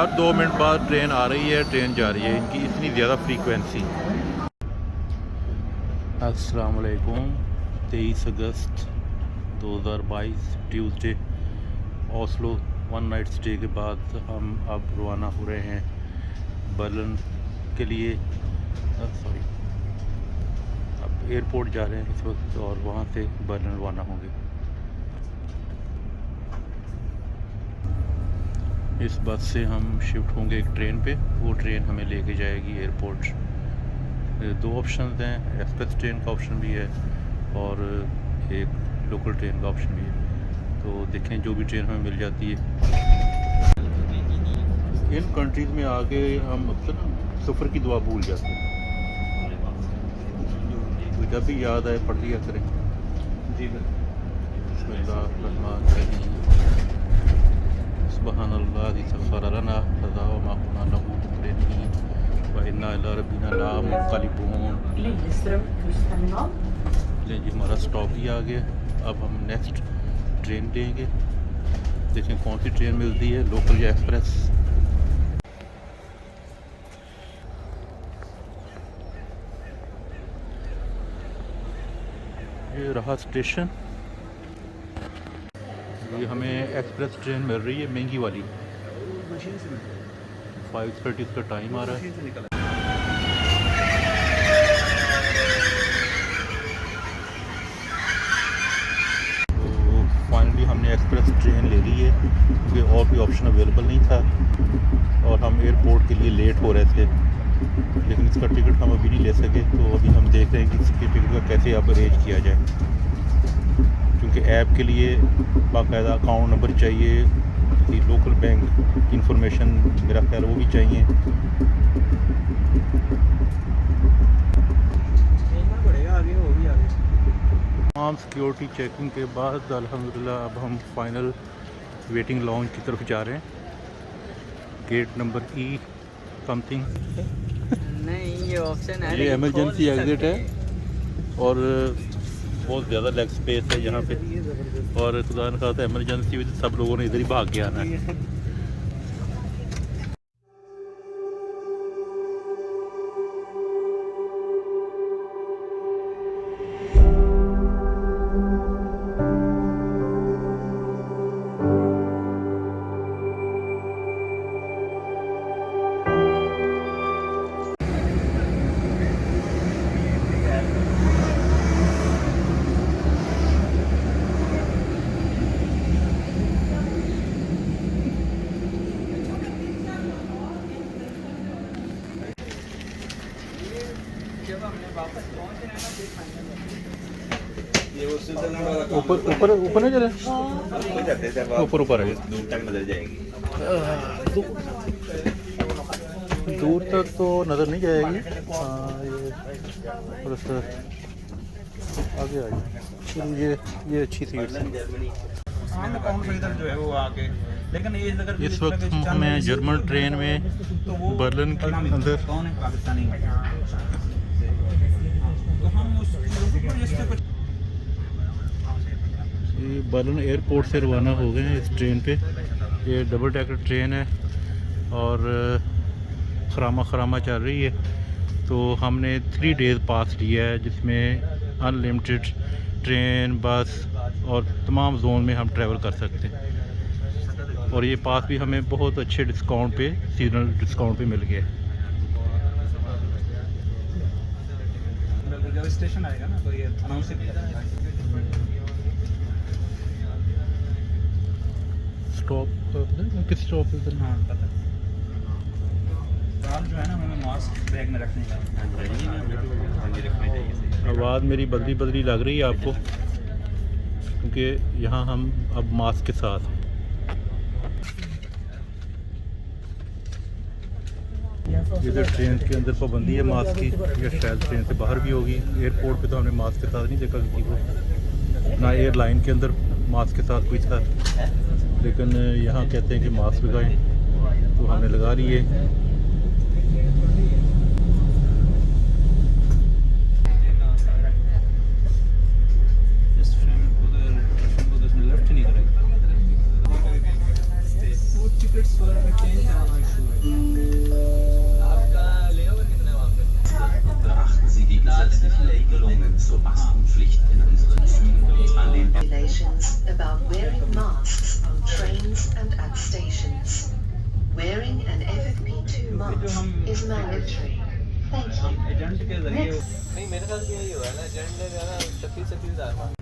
हर 2 minute बाद train आ रही है, ट्रेन जा रही है, इनकी इतनी ज़्यादा फ्रीक्वेंसी। अस्सलाम वालेकुम। 23 अगस्त 2022 ट्यूसडे, ओस्लो 1 नाइट स्टे के बाद हम अब रवाना हो रहे हैं बर्लिन के लिए। सॉरी, अब एयरपोर्ट जा रहे हैं इस वक्त और वहाँ से बर्लिन रवाना होंगे। इस बस से हम शिफ्ट होंगे एक ट्रेन पे, वो ट्रेन हमें लेके जाएगी एयरपोर्ट। 2 ऑप्शन हैं, एक्सप्रेस ट्रेन का ऑप्शन भी है और एक लोकल ट्रेन का ऑप्शन भी है। तो देखें जो भी ट्रेन हमें मिल जाती है। इन कंट्रीज़ में आके हम अक्सर सफ़र की दुआ भूल जाते हैं, तो जब भी याद आए पढ़ लिया करें। जी बिस्मिल्लाहिर्रहमानिर्रहीम। सुब्हानल्लाज़ी सख़्ख़र लना हज़ा व मा कुन्ना लहू मुक़रिनीन व इन्ना इला रब्बिना लमुन्क़लिबून। जी हमारा स्टॉप भी आ गया। अब हम नेक्स्ट ट्रेन लेंगे, देखें कौन सी ट्रेन मिलती है, लोकल या एक्सप्रेस। ये रहा स्टेशन। ये हमें एक्सप्रेस ट्रेन मिल रही है, महंगी वाली। 5:30 का टाइम आ रहा है। तो फाइनली हमने एक्सप्रेस ट्रेन ले ली है क्योंकि और कोई ऑप्शन अवेलेबल नहीं था और हम एयरपोर्ट के लिए लेट हो रहे थे, लेकिन इसका टिकट हम अभी नहीं ले सके। तो अभी हम देख रहे हैं कि इसके टिकट का कैसे अब अरेंज किया जाए, क्योंकि ऐप के लिए बाकायदा अकाउंट नंबर चाहिए, कि लोकल बैंक इंफॉर्मेशन मेरा ख्याल वो भी चाहिए। तमाम सिक्योरिटी चेकिंग के बाद अल्हम्दुलिल्लाह अब हम फाइनल वेटिंग लॉन्ज की तरफ जा रहे हैं। Gate number E something. नहीं, ये ऑप्शन है, ये इमरजेंसी एग्ज़िट है और बहुत ज़्यादा लेग स्पेस है यहाँ पे, और खुदा न खास्ता इमरजेंसी में सब लोगों ने इधर ही भाग के आना है। ऊपर ऊपर ऊपर नहीं चले, ऊपर ऊपर है, दूर तक नजर जाएगी। दूर तक तो नज़र नहीं जाएगी। ये थोड़ा सा आगे आ जाए। ये अच्छी सीट है। जो है वो आके, लेकिन ये अगर इस वक्त हमें जर्मन ट्रेन में बर्लिन के अंदर कौन है पाकिस्तानी, तो हम उस कुछ ये बर्लिन एयरपोर्ट से रवाना हो गए हैं इस ट्रेन पे। ये डबल डेकर ट्रेन है और खरामा चल रही है। तो हमने 3 डेज़ पास लिया है, जिसमें अनलिमिटेड ट्रेन, बस और तमाम जोन में हम ट्रैवल कर सकते हैं। और ये पास भी हमें बहुत अच्छे डिस्काउंट पे, सीजनल डिस्काउंट पे मिल गया। जब स्टेशन आएगा ना तो ये अनाउंस स्टॉप किस स्टॉप पे उतरना? हाँ पता है। जो है ना हमें मास्क बैग में रखने का आवाज़ मेरी बदली लग रही है आपको, क्योंकि यहाँ हम अब मास्क के साथ हैं। इधर ट्रेन के अंदर पाबंदी है मास्क की, या शायद ट्रेन से बाहर भी होगी। एयरपोर्ट पे तो हमने मास्क के साथ नहीं देखा किसी को, ना एयरलाइन के अंदर मास्क के साथ कोई था, लेकिन यहाँ कहते हैं कि मास्क लगाएं, तो हमने लगा लिए। Using an FFP2 mask is mandatory. Thank you. Agent के जरिए नहीं मेरे साथ भी यही हुआ है ना, एजेंट ने जो है ना 36,000 मांगा।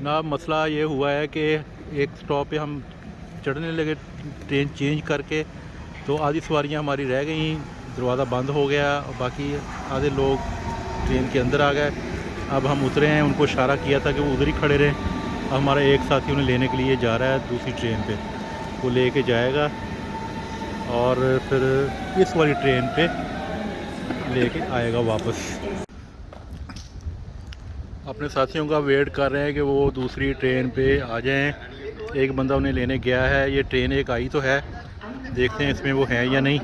ना मसला ये हुआ है कि एक स्टॉप पे हम चढ़ने लगे ट्रेन चेंज करके, तो आधी सवारियां हमारी रह गई, दरवाज़ा बंद हो गया और बाकी आधे लोग ट्रेन के अंदर आ गए। अब हम उतरे हैं, उनको इशारा किया था कि वो उधर ही खड़े रहें। अब हमारा एक साथी उन्हें लेने के लिए जा रहा है दूसरी ट्रेन पे, वो लेके जाएगा और फिर इस वाली ट्रेन पे लेके आएगा वापस। अपने साथियों का वेट कर रहे हैं कि वो दूसरी ट्रेन पे आ जाएं। एक बंदा उन्हें लेने गया है। ये ट्रेन एक आई तो है, देखते हैं इसमें वो है या नहीं।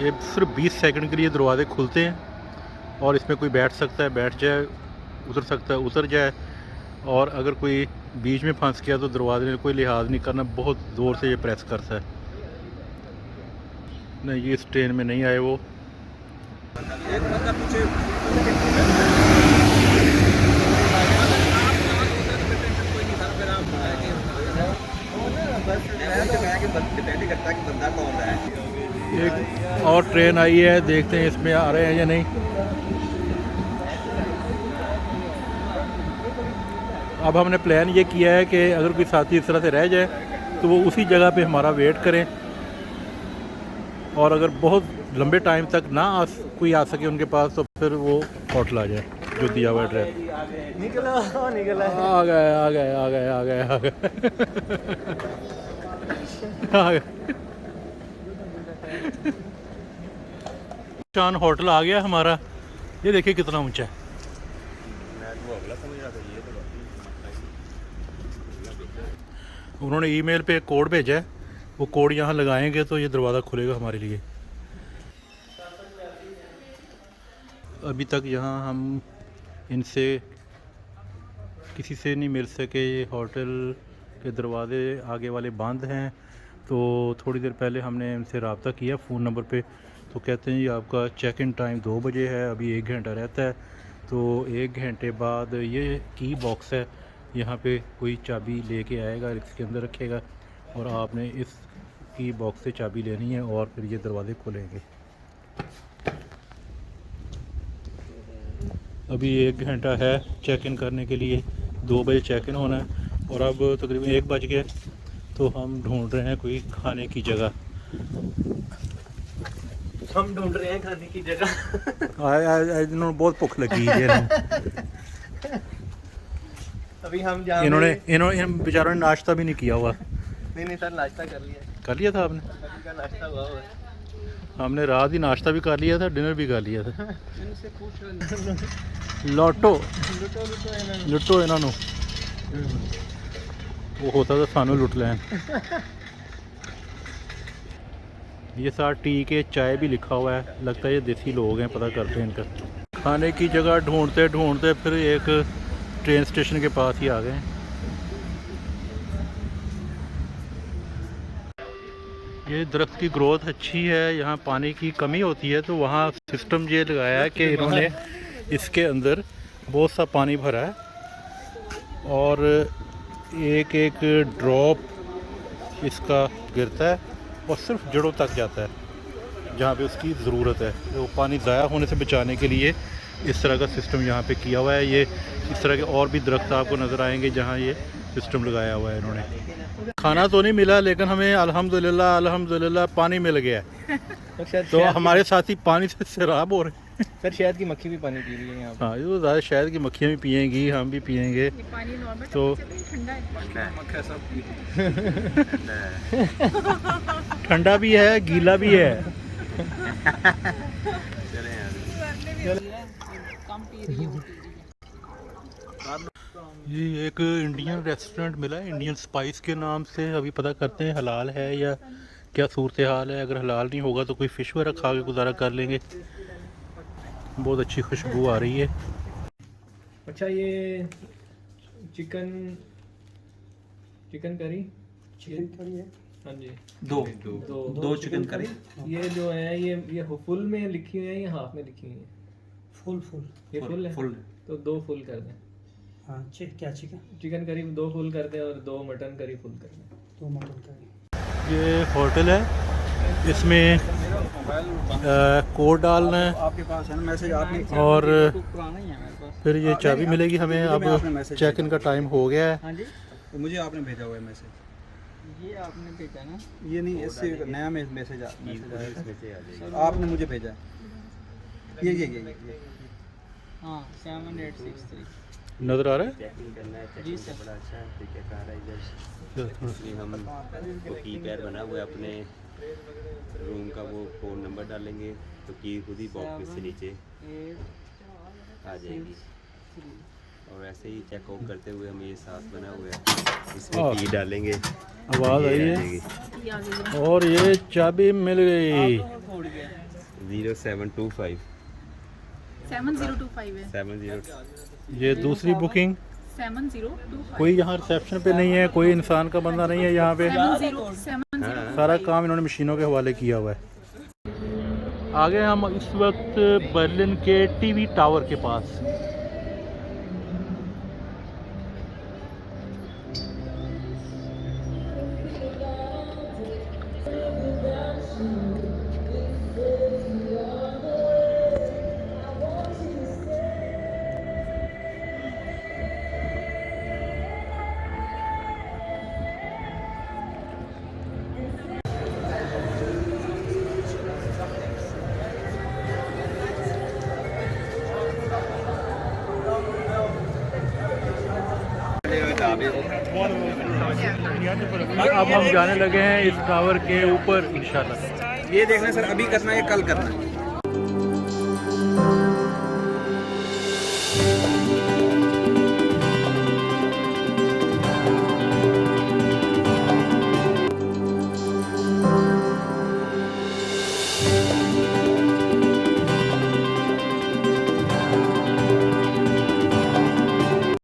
ये सिर्फ 20 सेकंड के लिए दरवाजे खुलते हैं और इसमें कोई बैठ सकता है, बैठ जाए, उतर सकता है, उतर जाए। और अगर कोई बीच में फंस गया तो दरवाजे में कोई लिहाज नहीं करना, बहुत ज़ोर से ये प्रेस करता है। नहीं, ये इस ट्रेन में नहीं आए वो। एक बंदा पीछे एक और ट्रेन आई है, देखते हैं इसमें आ रहे हैं या नहीं। अब हमने प्लान ये किया है कि अगर कोई साथी इस तरह से रह जाए तो वो उसी जगह पे हमारा वेट करें, और अगर बहुत लंबे टाइम तक ना कोई आ सके उनके पास तो फिर वो होटल आ जाए जो दिया हुआ एड्रेस। निकला निकला आ गए आ गए आ गए आ गए आ गए आ गए। शान होटल आ गया हमारा। ये देखिए कितना ऊंचा है। उन्होंने ईमेल पे कोड भेजा है, वो कोड यहाँ लगाएंगे तो ये दरवाज़ा खुलेगा हमारे लिए। अभी तक यहाँ हम इनसे किसी से नहीं मिल सके। ये होटल के दरवाज़े आगे वाले बंद हैं। तो थोड़ी देर पहले हमने इनसे रब्ता किया फ़ोन नंबर पे, तो कहते हैं जी आपका चेक इन टाइम 2 बजे है, अभी 1 घंटा रहता है। तो 1 घंटे बाद ये की बॉक्स है, यहाँ पे कोई चाबी लेके आएगा, इसके अंदर रखेगा और आपने इस की बॉक्स से चाबी लेनी है और फिर ये दरवाज़े खुलेंगे। अभी 1 घंटा है चेक इन करने के लिए, 2 बजे चेक इन होना है और अब तकरीबन 1 बज गया। तो हम ढूंढ रहे हैं कोई खाने की जगह। हम ढूंढ रहे हैं खाने की जगह। इन्होंने बहुत भुख लगी है। अभी हम जा इन्होंने बेचारों ने नाश्ता भी नहीं किया हुआ। नहीं सर, नाश्ता कर लिया था आपने? अभी का नाश्ता हुआ हुआ है। हमने रात ही नाश्ता भी कर लिया था, डिनर भी कर लिया था। इनसे पूछ लुटो लुटो इन्होंने वो होता तो सानू लुट लैन। ये साथ टी के चाय भी लिखा हुआ है, लगता है ये देसी लोग हैं, पता करते हैं इनका। खाने की जगह ढूंढते ढूंढते फिर एक ट्रेन स्टेशन के पास ही आ गए। ये दरख्त की ग्रोथ अच्छी है, यहाँ पानी की कमी होती है तो वहाँ सिस्टम ये लगाया है कि इन्होंने इसके अंदर बहुत सा पानी भरा है और एक एक ड्रॉप इसका गिरता है और सिर्फ जड़ों तक जाता है जहाँ पे उसकी ज़रूरत है। तो पानी ज़ाया होने से बचाने के लिए इस तरह का सिस्टम यहाँ पे किया हुआ है। ये इस तरह के और भी दरख्त आपको नज़र आएंगे जहाँ ये सिस्टम लगाया हुआ है इन्होंने। खाना तो नहीं मिला लेकिन हमें अल्हम्दुलिल्लाह पानी मिल गया है। तो हमारे साथी पानी से सैराब हो रहे हैं। सर शहद की मक्खी भी पानी पी रही है यहाँ पे। हाँ, ये तो ज़्यादा शहद की मक्खियाँ भी पिएंगी, हम भी पिएंगे। तो ठंडा भी है, गीला भी है। ये एक इंडियन रेस्टोरेंट मिला है, इंडियन स्पाइस के नाम से। अभी पता करते हैं हलाल है या क्या सूरत हाल है। अगर हलाल नहीं होगा तो कोई फ़िश वगैरह खा के गुजारा कर लेंगे। बहुत अच्छी खुशबू आ रही है। अच्छा ये चिकन करी है। हाँ जी, दो चिकन करी। ये जो है ये फुल में लिखी हुई है या हाफ में लिखी हुई है? फुल ये फुल है। फुल। तो 2 फुल कर दें। हाँ क्या चिकन? चिकन करी 2 फुल कर दें और 2 मटन करी फुल कर दें। 2 मटन करी। ये होटल है, इसमें कोड डालना है आपके पास है ना मैसेज आपने? और पुराना ही है मेरे पास। फिर ये चाबी मिलेगी हमें। अब चेक इन का टाइम हो गया है। हाँ जी, तो मुझे आपने भेजा हुआ है मैसेज। ये आपने भेजा ना? ये नहीं, इससे नया मैसेज आया। आपने मुझे भेजा है। ये हाँ 7863। नज़र आ रहा है? जी सर। बड़ा अच्छा है, ठीक है, कह रहा है इधर इसलिए हम वो की पैड बना हुआ है, अपने रूम का वो फ़ोन नंबर डालेंगे तो की खुद ही बॉक्स में से नीचे आ जाएगी। और ऐसे ही चेकआउट करते हुए हमें ये साथ बना हुआ है, इसमें की डालेंगे, आवाज़ आई है और ये चाबी मिल गई। 0725 7025 है। 70। ये दूसरी बुकिंग। 7025 कोई यहाँ रिसेप्शन पे नहीं है, कोई इंसान का बंदा नहीं है यहाँ पे। 70 सारा काम इन्होंने मशीनों के हवाले किया हुआ है। आगे हम इस वक्त बर्लिन के टीवी टावर के पास। अब हम जाने लगे हैं इस टावर के ऊपर इंशाल्लाह। ये देखना सर, अभी करना है कल करना है?